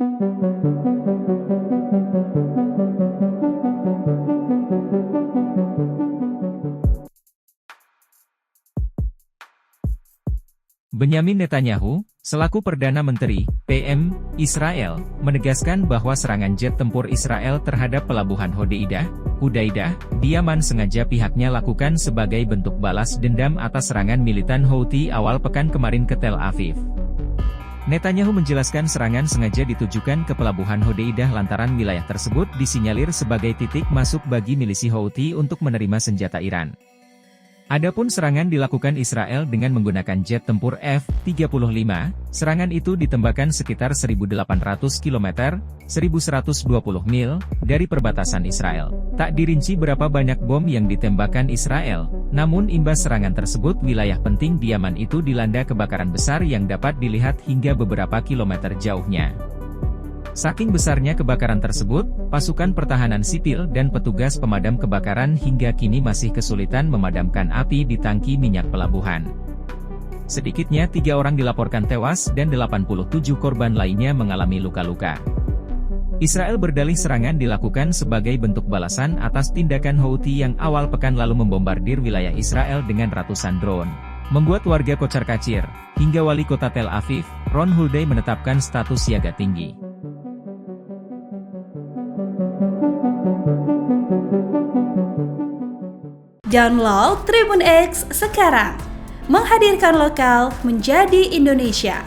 Benyamin Netanyahu, selaku Perdana Menteri, PM, Israel, menegaskan bahwa serangan jet tempur Israel terhadap pelabuhan Hodeidah, di Yaman sengaja pihaknya lakukan sebagai bentuk balas dendam atas serangan militan Houthi awal pekan kemarin ke Tel Aviv. Netanyahu menjelaskan serangan sengaja ditujukan ke pelabuhan Hodeidah lantaran wilayah tersebut disinyalir sebagai titik masuk bagi milisi Houthi untuk menerima senjata Iran. Adapun serangan dilakukan Israel dengan menggunakan jet tempur F-35, serangan itu ditembakkan sekitar 1.800 km, 1.120 mil, dari perbatasan Israel. Tak dirinci berapa banyak bom yang ditembakkan Israel, namun imbas serangan tersebut wilayah penting di Yaman itu dilanda kebakaran besar yang dapat dilihat hingga beberapa kilometer jauhnya. Saking besarnya kebakaran tersebut, pasukan pertahanan sipil dan petugas pemadam kebakaran hingga kini masih kesulitan memadamkan api di tangki minyak pelabuhan. Sedikitnya 3 orang dilaporkan tewas dan 87 korban lainnya mengalami luka-luka. Israel berdalih serangan dilakukan sebagai bentuk balasan atas tindakan Houthi yang awal pekan lalu membombardir wilayah Israel dengan ratusan drone, membuat warga kocar-kacir, hingga wali kota Tel Aviv, Ron Huldai menetapkan status siaga tinggi. Download Tribun X sekarang, menghadirkan lokal menjadi Indonesia.